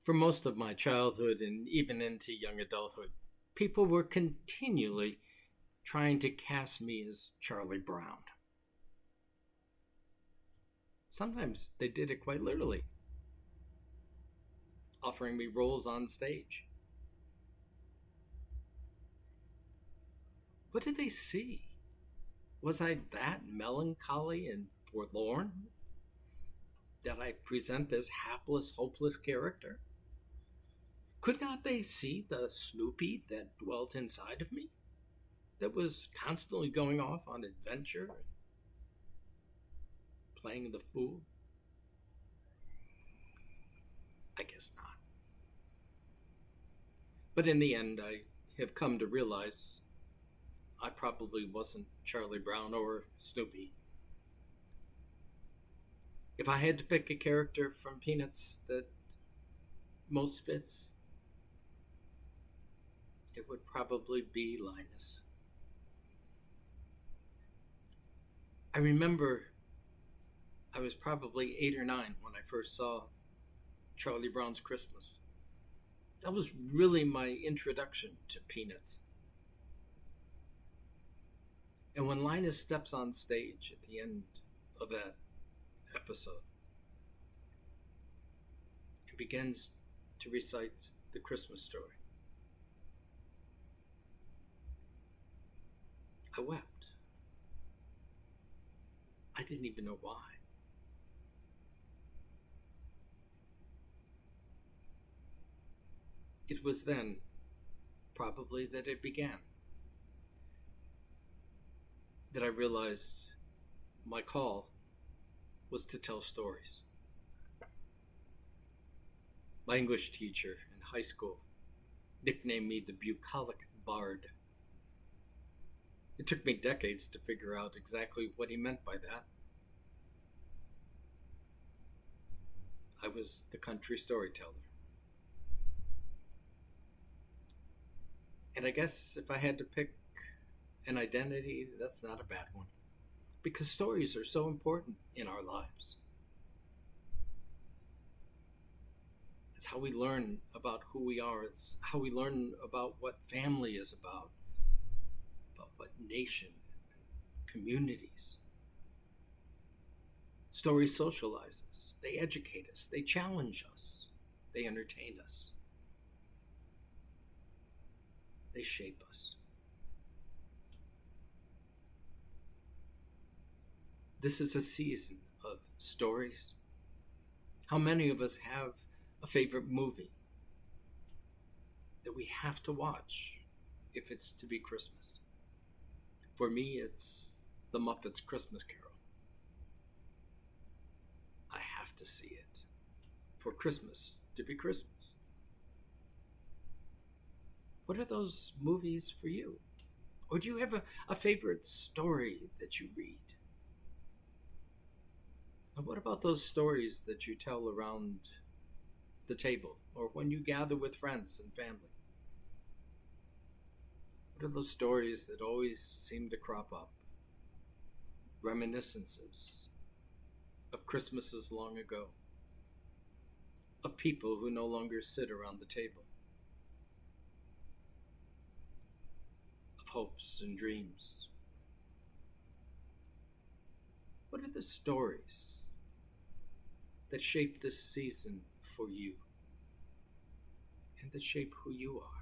For most of my childhood and even into young adulthood, people were continually trying to cast me as Charlie Brown. Sometimes they did it quite literally, offering me roles on stage. What did they see? Was I that melancholy and forlorn that I present this hapless, hopeless character? Could not they see the Snoopy that dwelt inside of me, that was constantly going off on adventure and playing the fool? I guess not. But in the end, I have come to realize I probably wasn't Charlie Brown or Snoopy. If I had to pick a character from Peanuts that most fits, it would probably be Linus. I remember I was probably 8 or 9 when I first saw Charlie Brown's Christmas. That was really my introduction to Peanuts. And when Linus steps on stage at the end of that episode and begins to recite the Christmas story, I wept. I didn't even know why. It was then, probably, that it began. That I realized my call was to tell stories. My English teacher in high school nicknamed me the bucolic bard. It took me decades to figure out exactly what he meant by that. I was the country storyteller. And I guess if I had to pick an identity, that's not a bad one. Because stories are so important in our lives. It's how we learn about who we are. It's how we learn about what family is about what nation, communities. Stories socialize us. They educate us. They challenge us. They entertain us. They shape us. This is a season of stories. How many of us have a favorite movie that we have to watch if it's to be Christmas? For me, it's The Muppets Christmas Carol. I have to see it for Christmas to be Christmas. What are those movies for you? Or do you have a favorite story that you read? And what about those stories that you tell around the table or when you gather with friends and family? What are those stories that always seem to crop up? Reminiscences of Christmases long ago, of people who no longer sit around the table, of hopes and dreams. What are the stories that shape this season for you and that shape who you are?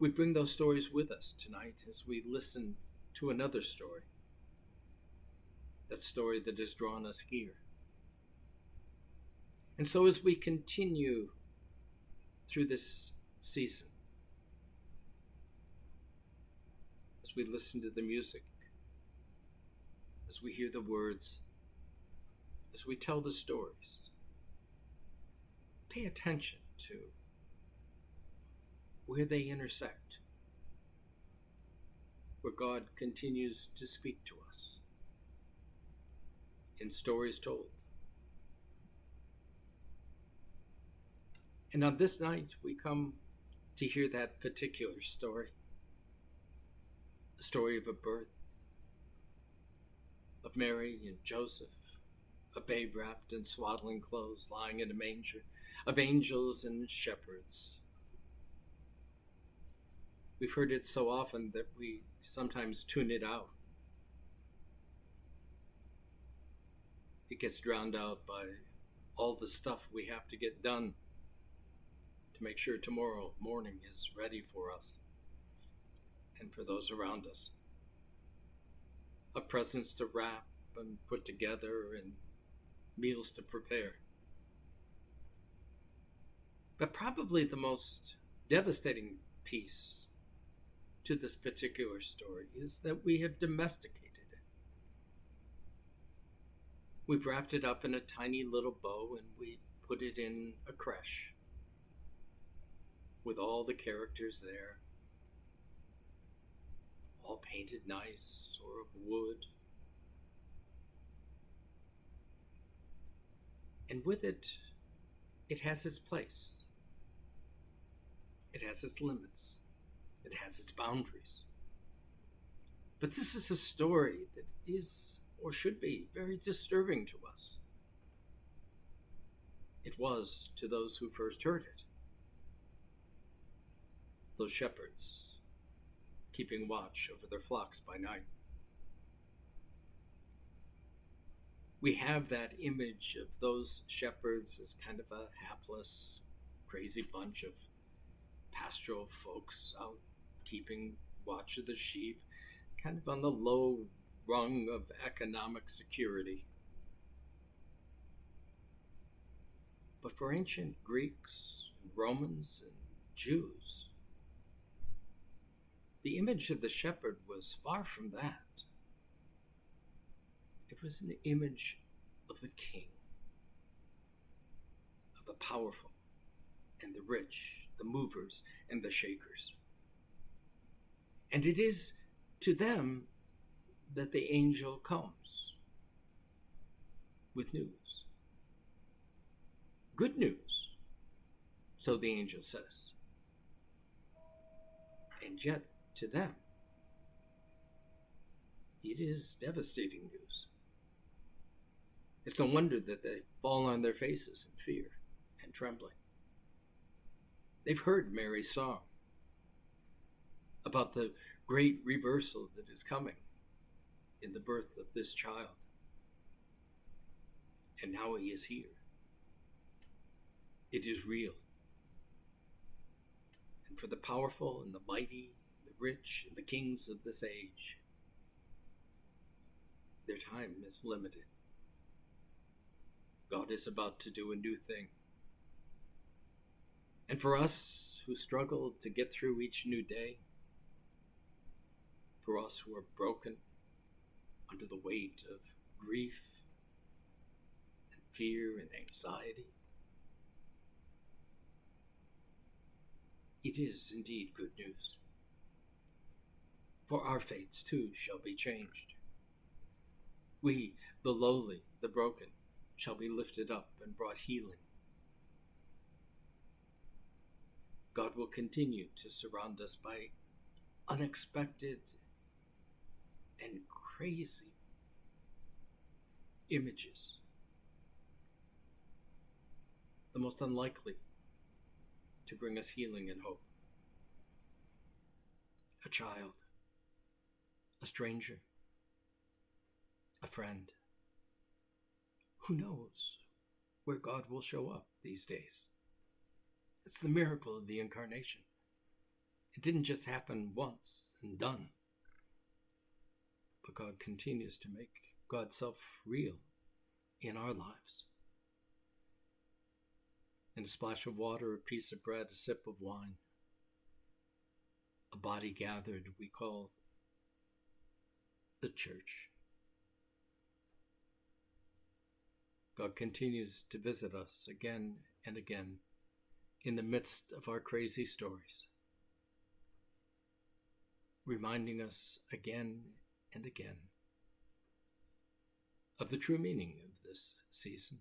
We bring those stories with us tonight as we listen to another story. That story that has drawn us here. And so as we continue through this season, as we listen to the music, as we hear the words, as we tell the stories, pay attention to where they intersect, where God continues to speak to us in stories told. And on this night, we come to hear that particular story, a story of a birth, of Mary and Joseph, a babe wrapped in swaddling clothes lying in a manger, of angels and shepherds. We've heard it so often that we sometimes tune it out. It gets drowned out by all the stuff we have to get done to make sure tomorrow morning is ready for us and for those around us. Of presents to wrap and put together and meals to prepare. But probably the most devastating piece to this particular story is that we have domesticated it. We've wrapped it up in a tiny little bow and we put it in a creche with all the characters there, all painted nice or of wood. And with it, it has its place. It has its limits. It has its boundaries. But this is a story that is, or should be, very disturbing to us. It was to those who first heard it. Those shepherds keeping watch over their flocks by night. We have that image of those shepherds as kind of a hapless, crazy bunch of pastoral folks out keeping watch of the sheep, kind of on the low rung of economic security. But for ancient Greeks, Romans, and Jews, the image of the shepherd was far from that. It was an image of the king, of the powerful and the rich, the movers and the shakers. And it is to them that the angel comes with news. Good news, so the angel says. And yet, to them, it is devastating news. It's no wonder that they fall on their faces in fear and trembling. They've heard Mary's song about the great reversal that is coming in the birth of this child. And now he is here. It is real. And for the powerful and the mighty, the rich and the kings of this age, their time is limited. God is about to do a new thing. And for us who struggle to get through each new day, for us who are broken under the weight of grief and fear and anxiety, it is indeed good news. For our fates too shall be changed. We, the lowly, the broken, shall be lifted up and brought healing. God will continue to surround us by unexpected and crazy images, the most unlikely to bring us healing and hope. A child, a stranger, a friend. Who knows where God will show up these days? It's the miracle of the incarnation. It didn't just happen once and done. But God continues to make God's self real in our lives. In a splash of water, a piece of bread, a sip of wine, a body gathered we call the church. God continues to visit us again and again in the midst of our crazy stories, reminding us again and again of the true meaning of this season.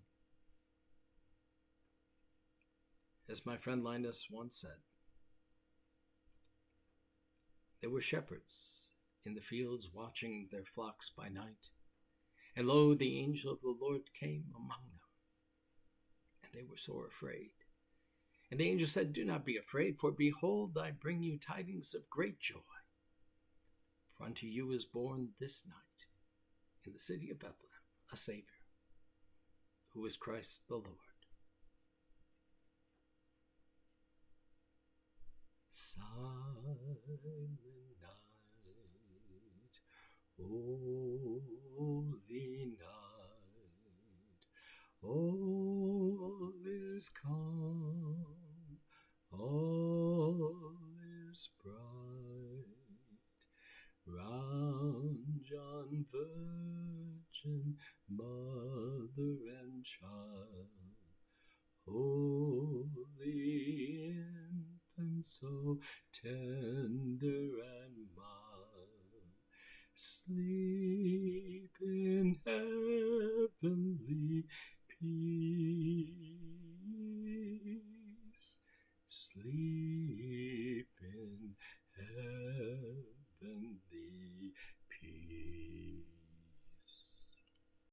As my friend Linus once said, there were shepherds in the fields watching their flocks by night, And lo, the angel of the Lord came among them, and they were sore afraid. And the angel said, Do not be afraid, for behold, I bring you tidings of great joy. For unto you is born this night in the city of Bethlehem a Savior, who is Christ the Lord. Silent night, holy night, all is calm, all is bright, round John Virgin, mother and child, holy infant, so tender and mild, sleep in heavenly peace, sleep